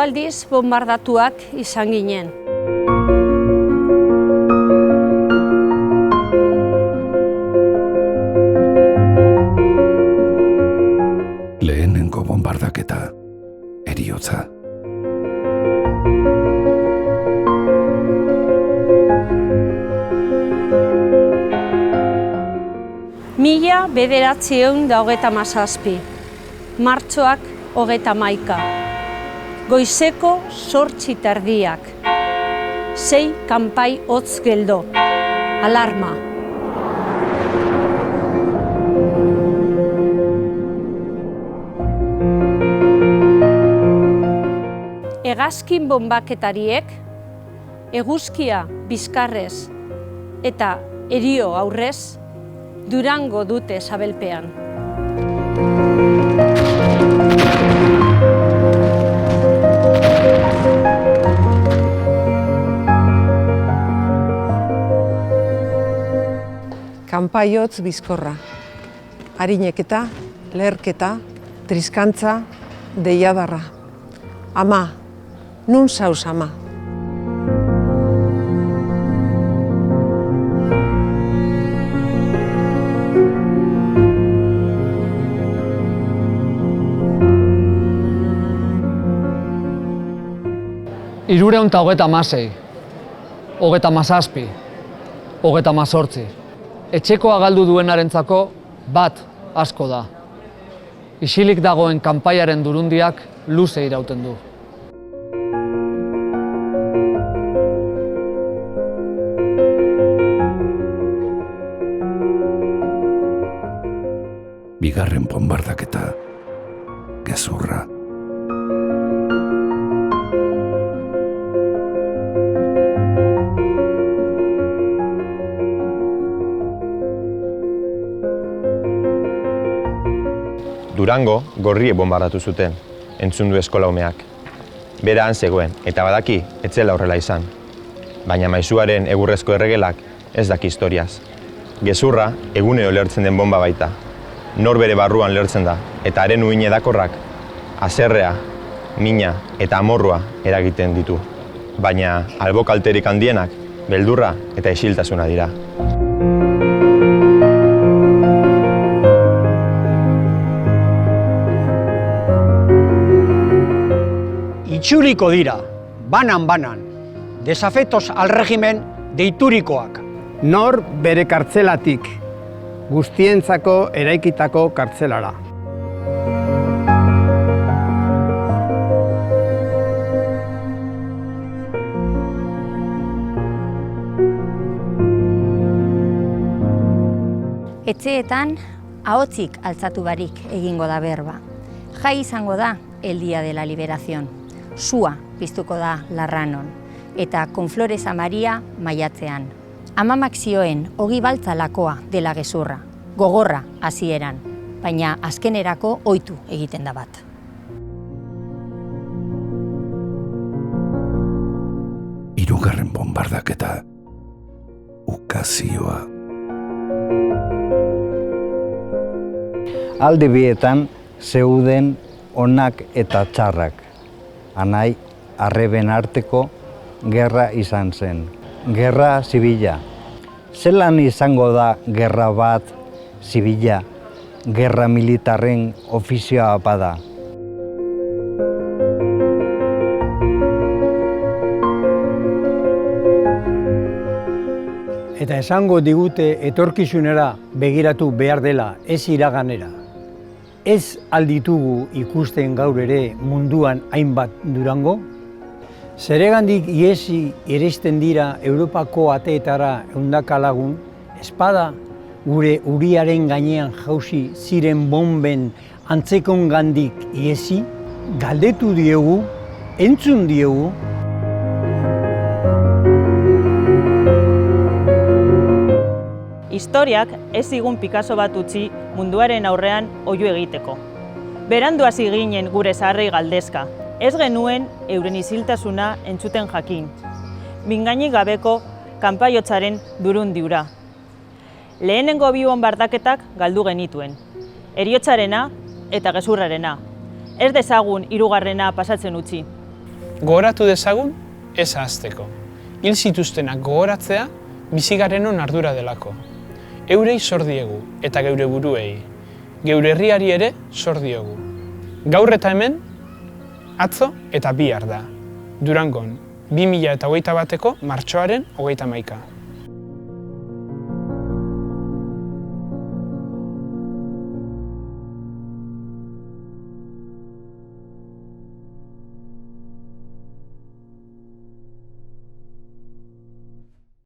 aldiz bombardatuak izan ginen. Lehenengo bombardaketa, heriotza. Mila 1927, martxoak 31, goizeko 8:30, 6 kanpai hotz geldo, alarma. Hegazkin bonbaketariek, eguzkia bizkarrez eta herio aurrez, Durango dute sabelpean. Kanpaiotz bizkorra, harineketa, leherketa, triskantza, deiadarra. Ama, nun zauz ama? Hirurehun eta hogeita hamasei, hogeita hamazazpi, hogeita hamazortzi. Etxekoa galdu duenarentzako bat asko da. Isilik dagoen kanpaiaren durundiak luze irauten du. Bigarren bombardaketa, gezurra. Durango gorrie bombardatu zuten, entzun du eskolaumeak. Bera han zegoen, eta badaki, ez zela horrela izan. Baina maizuaren egurrezko erregelak ez daki historiaz. Gezurra egunero lehertzen den bomba baita. Nor bere barruan lehertzen da, eta haren uhin edakorrak, haserrea, mina eta amorrua eragiten ditu. Baina albo kalterik handienak, beldurra eta isiltasuna dira. Itxuriko dira, banan-banan, desafetos al regimen deiturikoak. Nor bere kartzelatik, guztientzako eraikitako kartzelara. Etxeetan, ahotzik altzatu barik egingo da berba. Jai izango da el día de la liberación. Sua piztuko da Larranon, eta Konfloresa Maria maiatzean. Amamak zioen ogi baltza lakoa dela gezurra, gogorra hasieran, baina azkenerako ohitu egiten da bat. Hirugarren bombardaketa, ukazioa. Alde bietan zeuden onak eta txarrak. Anai, arreben arteko gerra izan zen. Gerra zibila. Zelan izango da gerra bat zibila, gerra militarren ofizioa bada. Eta esango digute etorkizunera begiratu behar dela, ez iraganera. Ez alditugu ikusten gaur ere munduan hainbat Durango? Zeregandik iesi eresten dira Europako ateetara ehundaka lagun, espada gure uriaren gainean jausi ziren bomben antzekongandik iesi, galdetu diegu, entzun diegu. Historiak ez zigun Picasso bat utzi munduaren aurrean oihu egiteko. Berandu hasi ginen gure zaharrei galdezka, ez genuen euren isiltasuna entzuten jakin. Mingainik gabeko kanpaiotzaren durundiura. Lehenengo bi bonbardaketak galdu genituen, heriotzarena eta gezurrarena. Ez dezagun hirugarrena pasatzen utzi. Gogoratu dezagun, ez ahazteko. Hil zituztenak gogoratzea, bizigarenon ardura delako. Eurei zor diegu, eta geure buruei. Geure herriari ere zor diogu. Gaur eta hemen, atzo eta bihar da. Durangon, 2021ko martxoaren 31.